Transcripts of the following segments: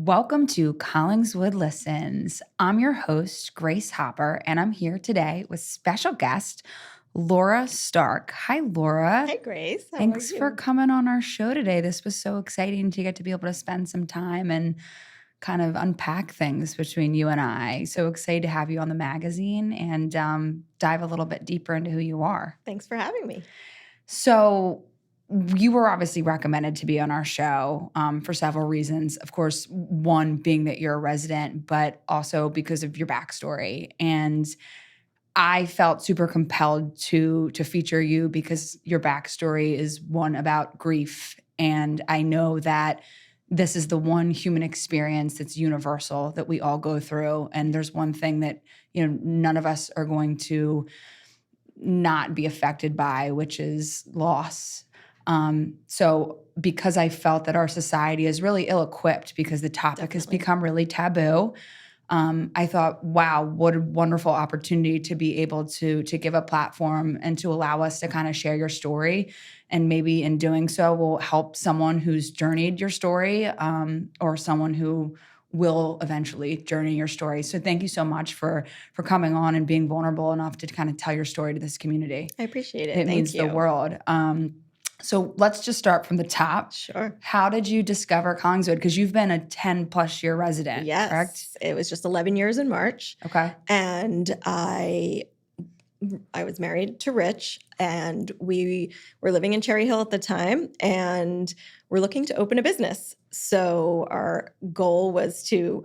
Welcome to Collingswood Listens. I'm your host, Grace Hopper, and I'm here today with special guest, Laura Stark. Hi, Laura. Hi, Grace. How Thanks are you? for coming on our show today. This was so exciting to get to be able to spend some time and kind of unpack things between you and I. So excited to have you on the magazine and dive a little bit deeper into who you are. Thanks for having me. So you were obviously recommended to be on our show for several reasons. Of course, one being that you're a resident, but also because of your backstory. And I felt super compelled to feature you because your backstory is one about grief. And I know that this is the one human experience that's universal that we all go through. And there's one thing that, none of us are going to not be affected by, which is loss. So because I felt that our society is really ill-equipped because the topic has become really taboo, I thought, wow, what a wonderful opportunity to be able to give a platform and to allow us to kind of share your story. And maybe in doing so, will help someone who's journeyed your story or someone who will eventually journey your story. So thank you so much for coming on and being vulnerable enough to kind of tell your story to this community. I appreciate it. It means the world. So let's just start from the top. Sure. How did you discover Collingswood? Because you've been a 10-plus year resident, Yes. correct? It was just 11 years in March. Okay. And I was married to Rich, and we were living in Cherry Hill at the time, and we're looking to open a business. So our goal was to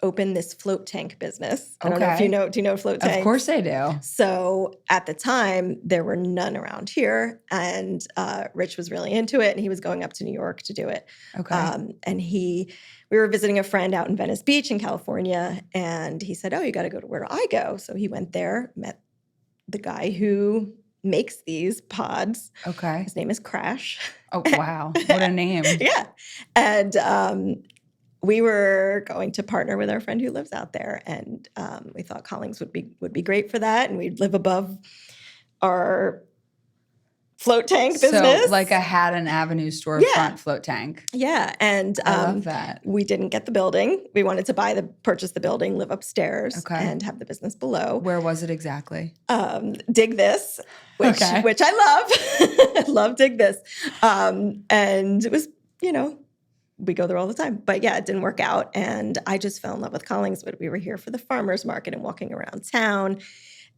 open this float tank business. I don't know if you know. Do you know float tanks? Of course I do. So at the time, there were none around here, and Rich was really into it, and he was going up to New York to do it. Okay. And we were visiting a friend out in Venice Beach in California, and he said, "Oh, you got to go to where I go." So he went there, met the guy who makes these pods. Okay. His name is Crash. Oh, wow. What a name. Yeah. And we were going to partner with our friend who lives out there, and we thought Collings would be great for that, and we'd live above our float tank business. So like a Haddon Avenue storefront float tank. Yeah, and I love that. We didn't get the building. We wanted to purchase the building, live upsters, and have the business below. Where was it exactly? Dig This, which I love. Love Dig This. And it was, we go there all the time. But yeah, it didn't work out. And I just fell in love with Collingswood. We were here for the farmer's market and walking around town.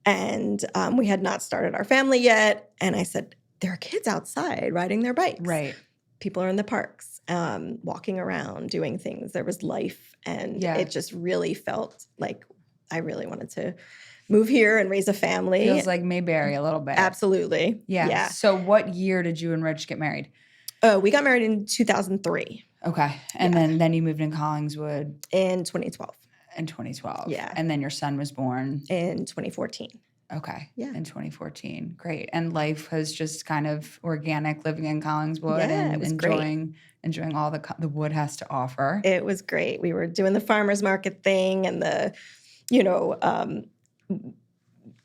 And we had not started our family yet. And I said, there are kids outside riding their bikes. Right. People are in the parks, walking around, doing things. There was life. And it just really felt like I really wanted to move here and raise a family. Feels like Mayberry a little bit. Absolutely. Yeah. So what year did you and Rich get married? We got married in 2003. Okay. And then you moved in Collingswood? In 2012. In 2012. Yeah. And then your son was born? In 2014. Okay. Yeah. In 2014. Great. And life has just kind of organic living in Collingswood and it was enjoying all the wood has to offer. It was great. We were doing the farmer's market thing and the,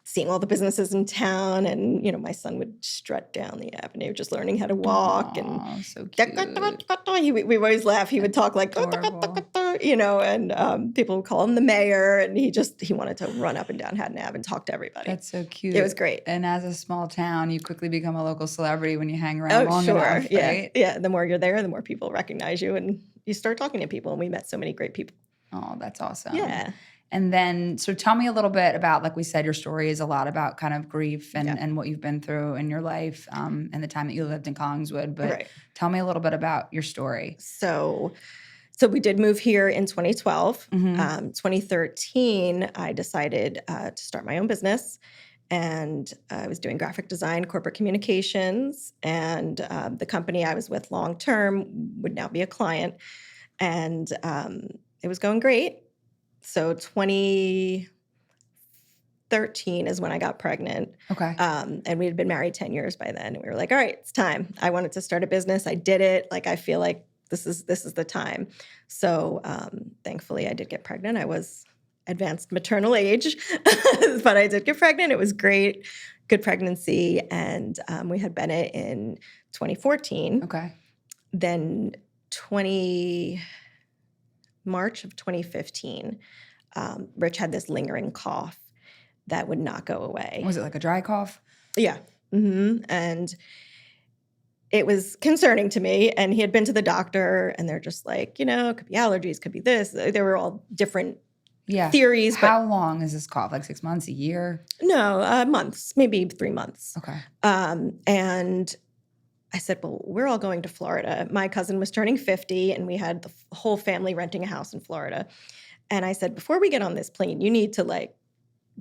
seeing all the businesses in town, and my son would strut down the avenue just learning how to walk. Aww, so cute. We always laugh. He would talk like, and people would call him the mayor, and he wanted to run up and down Haddon Ave and talk to everybody. That's so cute. It was great. And as a small town, you quickly become a local celebrity when you hang around long enough, right? Yeah. The more you're there, the more people recognize you, and you start talking to people, and we met so many great people. Oh, that's awesome. Yeah. And then, so tell me a little bit about, like we said, your story is a lot about kind of grief and what you've been through in your life and the time that you lived in Collingswood. But tell me a little bit about your story. So we did move here in 2012. 2013, I decided to start my own business. And I was doing graphic design, corporate communications. And the company I was with long-term would now be a client. And it was going great. So 2013 is when I got pregnant. Okay. And we had been married 10 years by then. And we were like, all right, it's time. I wanted to start a business. I did it. Like, I feel like this is the time. So thankfully I did get pregnant. I was advanced maternal age, but I did get pregnant. It was great. Good pregnancy. And we had Bennett in 2014. Okay. Then March of 2015, Rich had this lingering cough that would not go away. Was it like a dry cough? Yeah. And it was concerning to me. And he had been to the doctor, and they're just like, it could be allergies, could be this. They were all different theories. How long is this cough? Like 6 months, a year? No, months, maybe 3 months. Okay. And I said, well, we're all going to Florida. My cousin was turning 50, and we had the whole family renting a house in Florida. And I said, before we get on this plane, you need to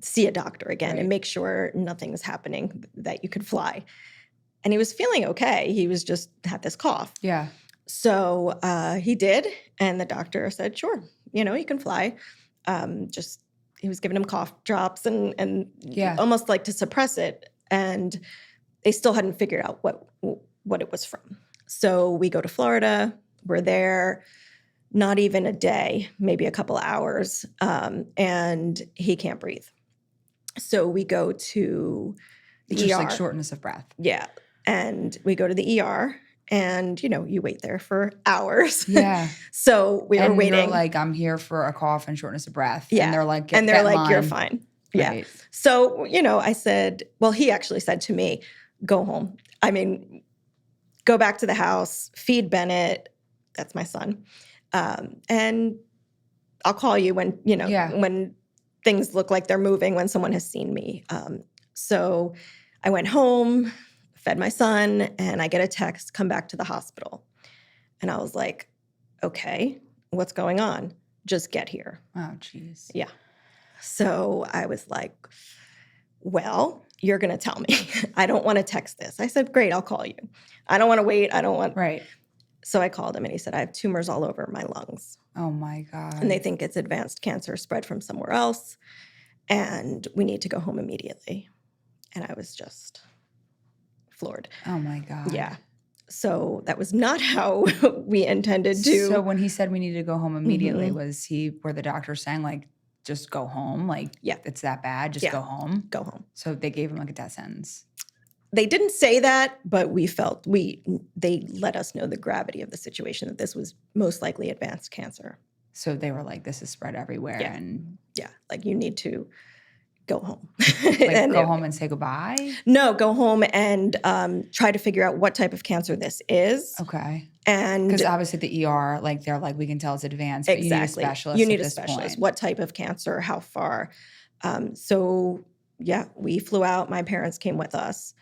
see a doctor again and make sure nothing's happening, that you could fly. And he was feeling okay. He was just had this cough. Yeah. So he did. And the doctor said, sure, you can fly. He was giving him cough drops and almost like to suppress it. And they still hadn't figured out what it was from. So we go to Florida. We're there not even a day, maybe a couple hours, and he can't breathe. So we go to the just ER. like shortness of breath. Yeah. And we go to the ER, and, you wait there for hours. Yeah. So we were waiting. You're like, I'm here for a cough and shortness of breath. Yeah. And they're like, you're fine. Right. Yeah. So, I said, well, he actually said to me, go home. I mean, go back to the house, feed Bennett. That's my son. And I'll call you when, when things look like they're moving, when someone has seen me. So I went home, fed my son, and I get a text, come back to the hospital. And I was like, okay, what's going on? Just get here. Oh, geez. Yeah. So I was like, well, you're going to tell me. I don't want to text this. I said, great, I'll call you. I don't want to wait. I don't want. Right. So I called him, and he said, I have tumors all over my lungs. Oh, my God. And they think it's advanced cancer spread from somewhere else. And we need to go home immediately. And I was just floored. Oh, my God. Yeah. So that was not how we intended to. So when he said we needed to go home immediately, were the doctors saying, just go home? It's that bad? Just go home? Go home. So they gave him a death sentence. They didn't say that, but we felt they let us know the gravity of the situation, that this was most likely advanced cancer. So they were like, this is spread everywhere. Yeah. And you need to go home. Go home and say goodbye? No, go home and try to figure out what type of cancer this is. Okay. And because obviously the ER, they're like, we can tell it's advanced, but exactly. you need a specialist. You need a specialist. What type of cancer? How far? We flew out. My parents came with us.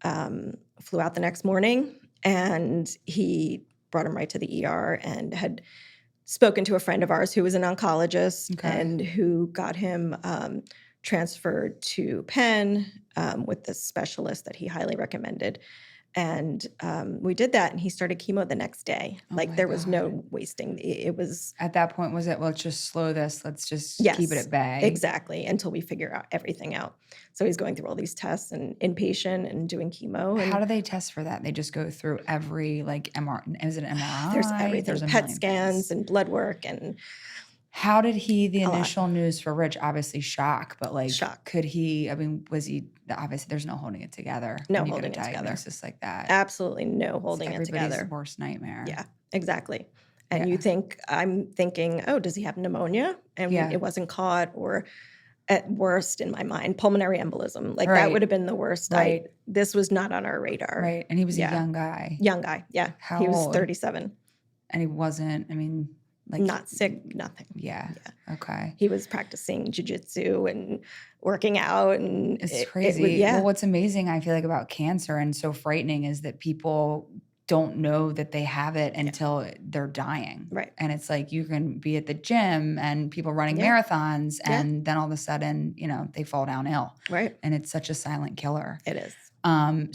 Flew out the next morning, and he brought him right to the ER and had spoken to a friend of ours who was an oncologist and who got him transferred to Penn with this specialist that he highly recommended. And we did that, and he started chemo the next day. There was no wasting. It was at that point. Was it? Well, let's just slow this. Let's just keep it at bay. Exactly, until we figure out everything out. So he's going through all these tests and inpatient and doing chemo. And how do they test for that? They just go through every MRI. Is it an MRI? There's everything. There's PET scans and blood work and. How did the initial news for Rich, obviously shock, but shock. Could he, was he, obviously there's no holding it together. No holding it together. Like that. Absolutely no holding it together. Everybody's worst nightmare. Yeah, exactly. And I'm thinking, oh, does he have pneumonia? And it wasn't caught, or at worst in my mind, pulmonary embolism. That would have been the worst. Right. This was not on our radar. Right. And he was a young guy. Young guy, yeah. How he was old? 37. And he wasn't, not sick, nothing. Yeah. Okay. He was practicing jujitsu and working out, and it's crazy. Well, what's amazing, I feel about cancer and so frightening is that people don't know that they have it until they're dying. Right. And it's you can be at the gym and people running marathons, and then all of a sudden, they fall down ill. Right. And it's such a silent killer. It is.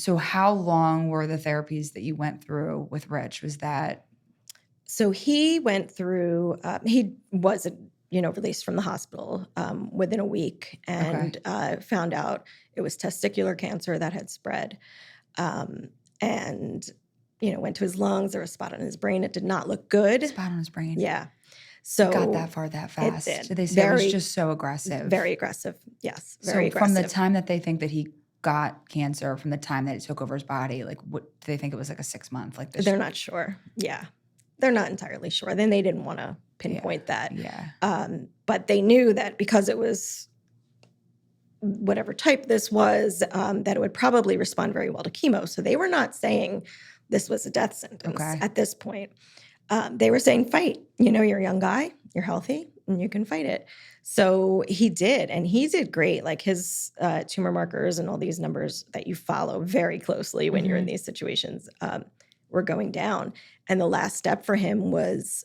So how long were the therapies that you went through with Rich? Was that? So he went through, he was, released from the hospital within a week, and found out it was testicular cancer that had spread. And, went to his lungs. There was a spot on his brain. It did not look good. Spot on his brain. Yeah. So it got that far that fast. It did. Did they say it was just so aggressive? Very aggressive. Yes. Very aggressive. From the time that they think that he got cancer, from the time that it took over his body, what do they think it was a 6 month? They're not sure. Yeah. They're not entirely sure. Then they didn't want to pinpoint that. Yeah. But they knew that because it was whatever type this was, that it would probably respond very well to chemo. So they were not saying this was a death sentence at this point. They were saying, fight. You're a young guy, you're healthy, and you can fight it. So he did, and he did great. Like his tumor markers and all these numbers that you follow very closely when you're in these situations were going down. And the last step for him was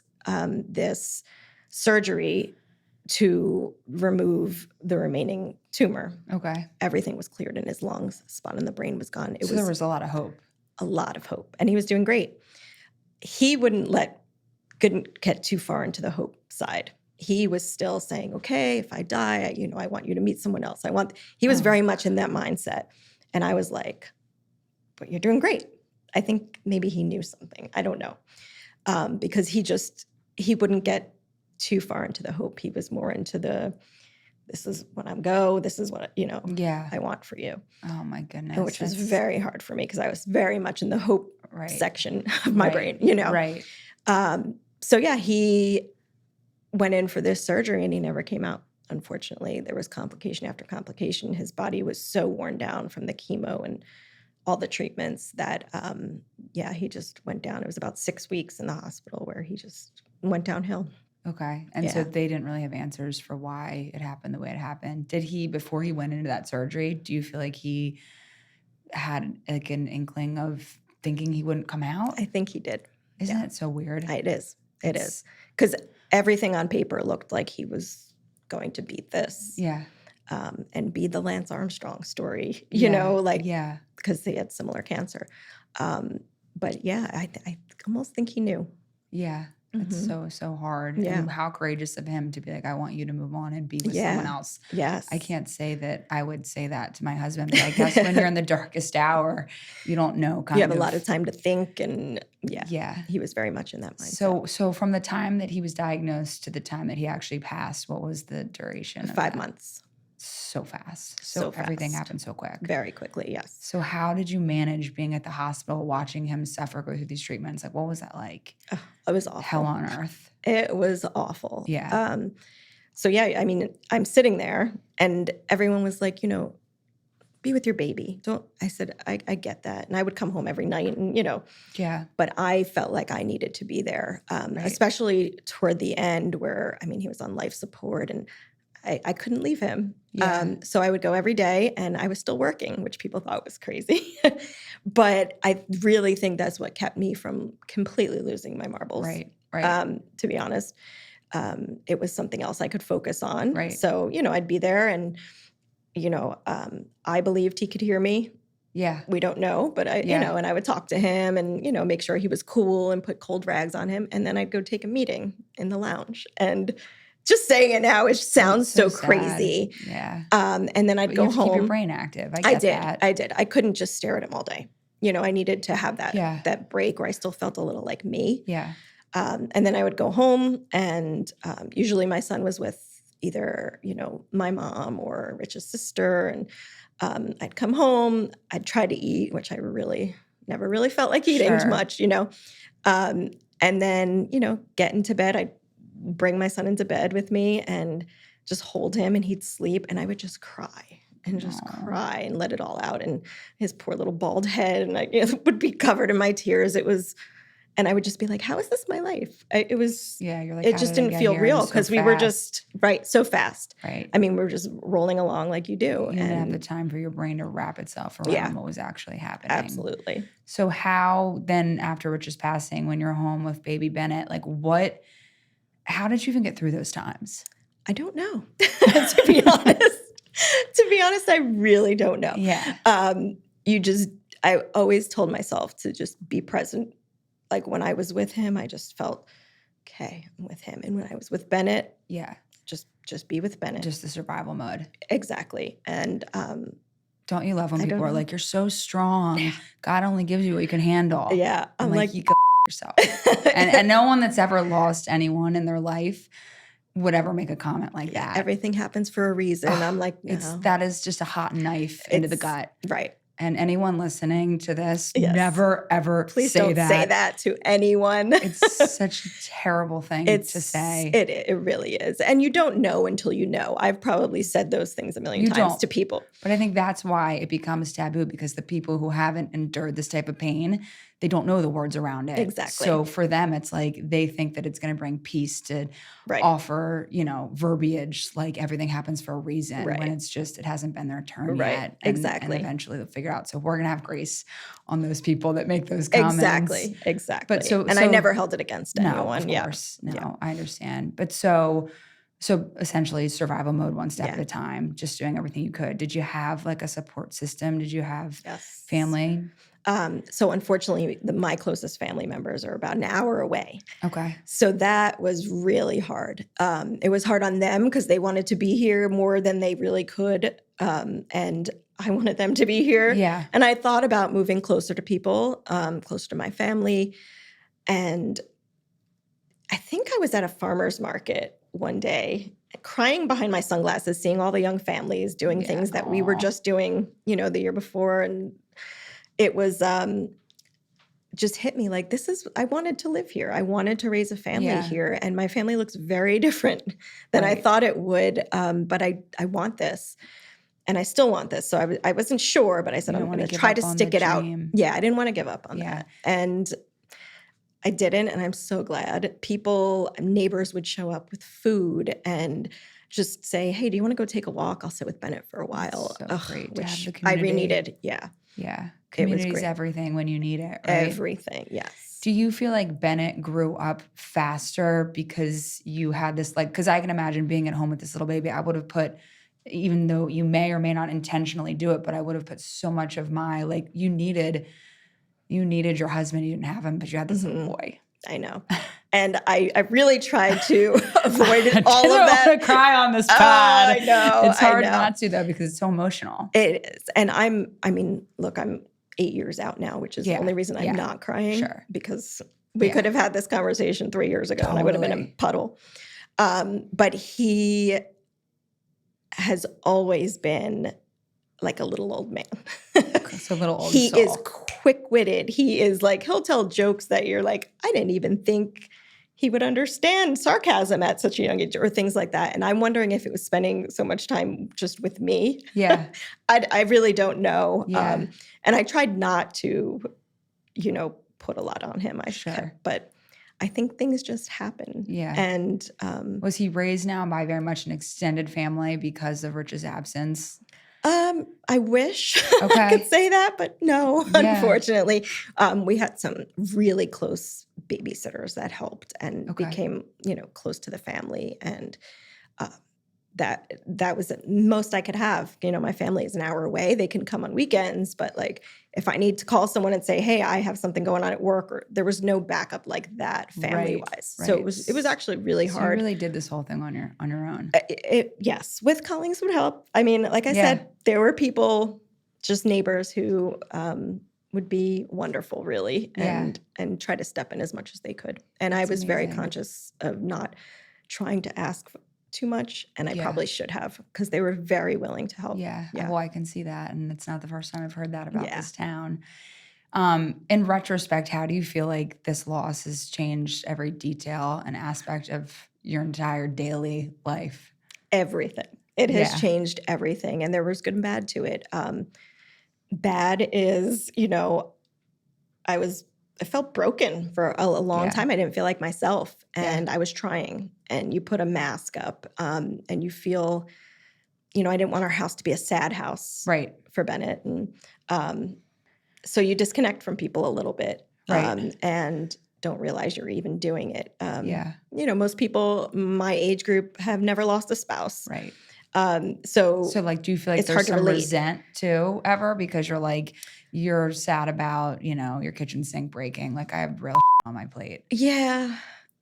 this surgery to remove the remaining tumor. Okay. Everything was cleared in his lungs. Spot in the brain was gone. There was a lot of hope. A lot of hope. And he was doing great. He couldn't get too far into the hope side. He was still saying, okay, if I die, I want you to meet someone else. He was very much in that mindset. And I was like, but you're doing great. I think maybe he knew something. I don't know. Because he wouldn't get too far into the hope. He was more into this is what this is what, I want for you. Oh my goodness. Which was very hard for me because I was very much in the hope section of my brain, Right. So yeah, he went in for this surgery and he never came out. Unfortunately, there was complication after complication. His body was so worn down from the chemo and all the treatments that, he just went down. It was about 6 weeks in the hospital where he just went downhill. Okay. And so they didn't really have answers for why it happened the way it happened. Did he, before he went into that surgery, do you feel like he had like an inkling of thinking he wouldn't come out? I think he did. Isn't it so weird? It is. It is. Because everything on paper looked like he was going to beat this. Yeah. And be the Lance Armstrong story, because they had similar cancer. But yeah, I almost think he knew. Yeah. It's so hard. Yeah. And how courageous of him to be like, I want you to move on and be with someone else. Yes. I can't say that I would say that to my husband, but I guess when you're in the darkest hour, you don't know. You have a lot of time to think, and he was very much in that mindset. So from the time that he was diagnosed to the time that he actually passed, what was the duration? 5 months. So fast. So everything happened so quick. Very quickly, yes. So how did you manage being at the hospital, watching him suffer, go through these treatments? Like, what was that like? It was awful. Hell on earth. It was awful. Yeah. So yeah, I mean, I'm sitting there and everyone was like, be with your baby. I said, I get that. And I would come home every night and, Yeah. But I felt like I needed to be there, especially toward the end where, he was on life support and I couldn't leave him. Yeah. So I would go every day and I was still working, which people thought was crazy. But I really think that's what kept me from completely losing my marbles. Right. To be honest, it was something else I could focus on. Right. So, I'd be there and, I believed he could hear me. Yeah. We don't know, but and I would talk to him and, make sure he was cool and put cold rags on him. And then I'd go take a meeting in the lounge. And just saying it now, it sounds so crazy. Yeah. And then I'd go you have home. To keep your brain active. I did. That. I did. I couldn't just stare at him all day. I needed to have that break where I still felt a little like me. Yeah. And then I would go home, and usually my son was with either my mom or Rich's sister, and I'd come home. I'd try to eat, which I never really felt like eating much. And then get into bed. I'd bring my son into bed with me and just hold him and he'd sleep and I would just cry and cry and let it all out. And his poor little bald head and I would be covered in my tears. And I would just be like, how is this my life? You're like, it just didn't feel real because we were just so fast. Right. We were just rolling along like you do. You didn't have the time for your brain to wrap itself around what was actually happening. Absolutely. So how then after Rich's passing, when you're home with baby Bennett, like how did you even get through those times? I don't know, to be honest. To be honest, I really don't know. Yeah. I always told myself to just be present. Like when I was with him, I just felt, okay, I'm with him. And when I was with Bennett, just be with Bennett. Just the survival mode. Exactly. And don't you love when people are like, you're so strong. God only gives you what you can handle. Yeah. I'm like you go yourself. and no one that's ever lost anyone in their life would ever make a comment like that. Everything happens for a reason. I'm like, no. That is just a hot knife into the gut. Right. And anyone listening to this, Yes. never, ever Please say don't that. say that to anyone. It's such a terrible thing to say. It really is. And you don't know until you know. I've probably said those things a million times to people. But I think that's why it becomes taboo, because the people who haven't endured this type of pain, they don't know the words around it. Exactly. So for them, it's like they think that it's going to bring peace to offer, verbiage like everything happens for a reason, when it's just, it hasn't been their turn yet. Exactly. And eventually they'll figure it out. So we're going to have grace on those people that make those comments. Exactly. But I never held it against anyone. Of course. No, I understand. But so essentially survival mode, one step at a time, just doing everything you could. Did you have like a support system? Did you have family? So unfortunately, my closest family members are about an hour away. Okay. So that was really hard. It was hard on them because they wanted to be here more than they really could. And I wanted them to be here. Yeah. And I thought about moving closer to people, closer to my family. And I think I was at a farmer's market one day, crying behind my sunglasses, seeing all the young families doing things that we were just doing, the year before. And it was just hit me like, I wanted to live here. I wanted to raise a family here. And my family looks very different than I thought it would. But I want this. And I still want this. So I wasn't sure, but I said, I'm going to try to stick it out. Yeah, I didn't want to give up on that. And I didn't. And I'm so glad. Neighbors would show up with food and just say, hey, do you want to go take a walk? I'll sit with Bennett for a while. That's so great to have the I community. really needed. Yeah. Yeah. Community is everything when you need it, right? Everything, yes. Do you feel like Bennett grew up faster because you had this, because I can imagine being at home with this little baby, I would have put, even though you may or may not intentionally do it, but I would have put so much of my, you needed your husband, you didn't have him, but you had this little boy. I know. And I really tried to avoid all of that. I don't want to cry on this pod. I know. It's hard not to, though, because it's so emotional. It is. And I'm 8 years out now, which is the only reason I'm not crying. Sure. Because we could have had this conversation 3 years ago and I would have been in a puddle. But he has always been like a little old man. So little old He soul. is quick-witted. He is he'll tell jokes that you're like, I didn't even think he would understand sarcasm at such a young age or things like that. And I'm wondering if it was spending so much time just with me. Yeah. I really don't know. Yeah. And I tried not to, put a lot on him. But I think things just happen. Yeah. And was he raised now by very much an extended family because of Rich's absence? I wish I could say that, but no, unfortunately. We had some really close babysitters that helped and became, close to the family. And that was the most I could have. My family is an hour away. They can come on weekends, but if I need to call someone and say, hey, I have something going on at work, or there was no backup like that family-wise. Right. So it was actually really hard. You really did this whole thing on your own. Yes, with Collingswood help. I mean, like I said, there were people, just neighbors who would be wonderful, really, and try to step in as much as they could. And I was very conscious of not trying to ask too much, and I probably should have, because they were very willing to help. Yeah. Well, I can see that, and it's not the first time I've heard that about this town. In retrospect, how do you feel like this loss has changed every detail and aspect of your entire daily life? Everything. It has changed everything, and there was good and bad to it. Bad is, I felt broken for a long time. I didn't feel like myself, and I was trying. And you put a mask up, and you feel, I didn't want our house to be a sad house, for Bennett, and so you disconnect from people a little bit, and don't realize you're even doing it. Most people my age group have never lost a spouse, right? So do you feel like there's some resent too ever because you're sad about, your kitchen sink breaking? I have real on my plate. Yeah,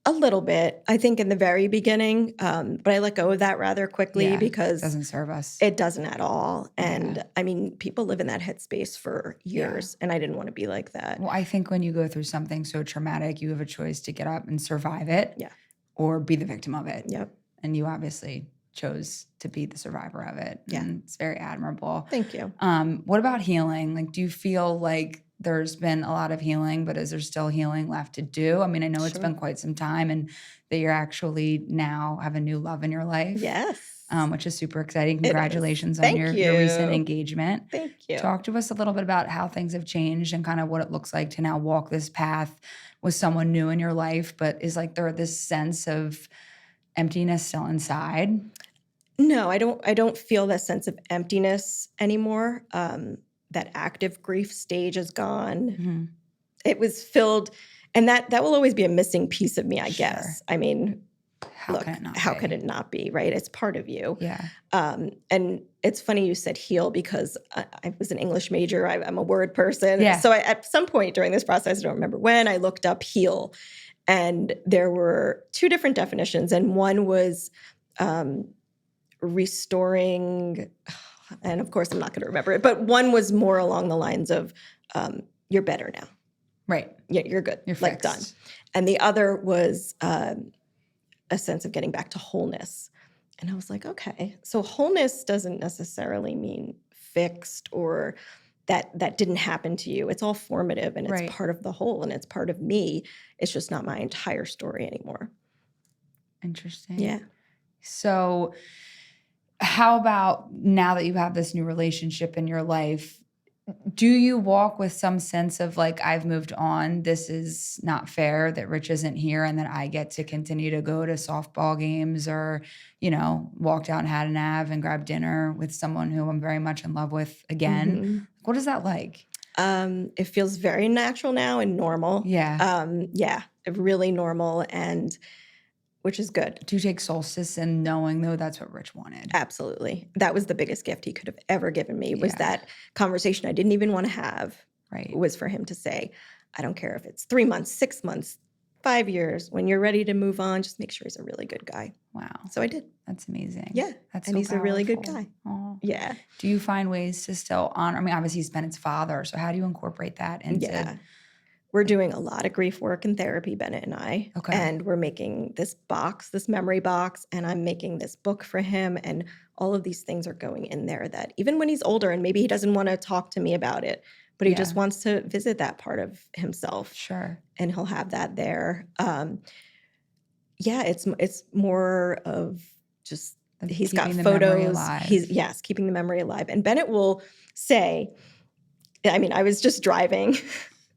a little bit. I think in the very beginning, but I let go of that rather quickly because it doesn't serve us. It doesn't at all. And I mean, people live in that headspace for years, and I didn't want to be like that. Well, I think when you go through something so traumatic, you have a choice to get up and survive it or be the victim of it. Yep. And you obviously chose to be the survivor of it. Yeah. And it's very admirable. Thank you. What about healing? Like, do you feel like there's been a lot of healing, but is there still healing left to do? I mean, I know it's been quite some time and that you're actually now have a new love in your life. Yes. Which is super exciting. Congratulations on your recent engagement. Thank you. Talk to us a little bit about how things have changed and kind of what it looks like to now walk this path with someone new in your life, but is like there this sense of emptiness still inside? No, I don't feel that sense of emptiness anymore. That active grief stage is gone. Mm-hmm. It was filled, and that will always be a missing piece of me, I guess. I mean, how could it not be, right? It's part of you. Yeah. And it's funny you said heal because I was an English major. I'm a word person. Yeah. So at some point during this process, I don't remember when, I looked up heal. And there were two different definitions. And one was restoring, and of course I'm not going to remember it, but one was more along the lines of you're better now. Right. Yeah, you're good. You're like fixed. Done. And the other was a sense of getting back to wholeness. And I was like, okay, so wholeness doesn't necessarily mean fixed or that didn't happen to you. It's all formative and it's part of the whole and it's part of me. It's just not my entire story anymore. Interesting. Yeah. So how about now that you have this new relationship in your life, do you walk with some sense of like, I've moved on, this is not fair that Rich isn't here and that I get to continue to go to softball games or, walk down Haddon Ave and grab dinner with someone who I'm very much in love with again? Mm-hmm. What is that like? It feels very natural now and normal. Yeah. Really normal and which is good. Do you take solstice and knowing though that's what Rich wanted? Absolutely. That was the biggest gift he could have ever given me was that conversation I didn't even want to have. Right. Was for him to say, I don't care if it's 3 months, 6 months, 5 years. When you're ready to move on, just make sure he's a really good guy. Wow. So I did. That's amazing. Yeah. That's and so he's powerful. a really good guy. Aww. Yeah. Do you find ways to still honor? I mean, obviously he's Bennett's father. So how do you incorporate that into? Yeah. We're doing a lot of grief work and therapy, Bennett and I. Okay. And we're making this box, this memory box, and I'm making this book for him. And all of these things are going in there that even when he's older and maybe he doesn't want to talk to me about it, but he just wants to visit that part of himself. Sure. And he'll have that there. It's more of just he's got photos. He's keeping the memory alive. And Bennett will say, I mean, I was just driving.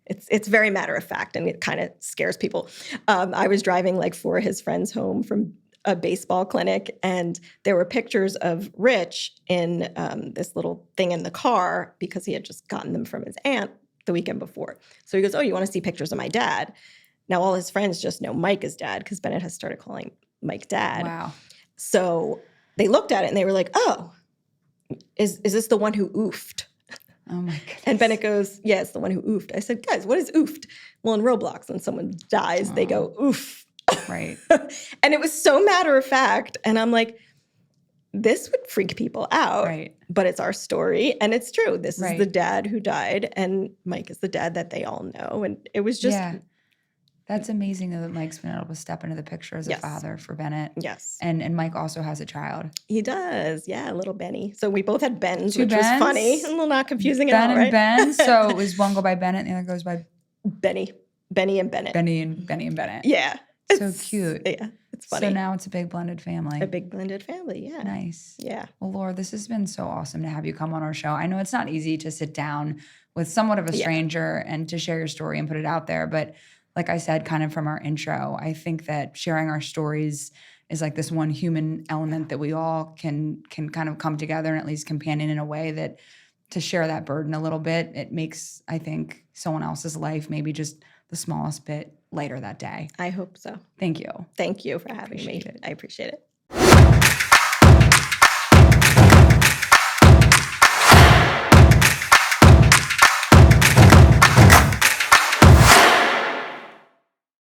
It's very matter of fact, and it kind of scares people. I was driving like 4 of his friends home from a baseball clinic, and there were pictures of Rich in this little thing in the car because he had just gotten them from his aunt the weekend before. So he goes, oh, you want to see pictures of my dad? Now all his friends just know Mike is dad because Bennett has started calling Mike dad. Wow. So they looked at it and they were like, oh, is this the one who oofed? Oh my goodness. And Bennett goes, yeah, it's the one who oofed. I said, guys, what is oofed? Well, in Roblox, when someone dies, they go, oof. Right. And it was so matter of fact. And I'm like, this would freak people out. Right. But it's our story. And it's true. This is Right. the dad who died. And Mike is the dad that they all know. And it was just. Yeah. That's amazing though that Mike's been able to step into the picture as a father for Bennett. Yes. And Mike also has a child. He does. Yeah, little Benny. So we both had Bens, 2 which Bens? was funny. A little not confusing Ben at all, right? Ben. So it was one go by Bennett and the other goes by Benny and Bennett. Benny and Bennett. Yeah. So cute. Yeah. It's funny. So now it's a big blended family. A big blended family. Yeah. Nice. Yeah. Well, Laura, this has been so awesome to have you come on our show. I know it's not easy to sit down with somewhat of a stranger and to share your story and put it out there. But like I said, kind of from our intro, I think that sharing our stories is like this one human element that we all can kind of come together and at least companion in a way that to share that burden a little bit, it makes, I think, someone else's life maybe just the smallest bit lighter that day. I hope so. Thank you. Thank you for having me. Appreciate it. I appreciate it.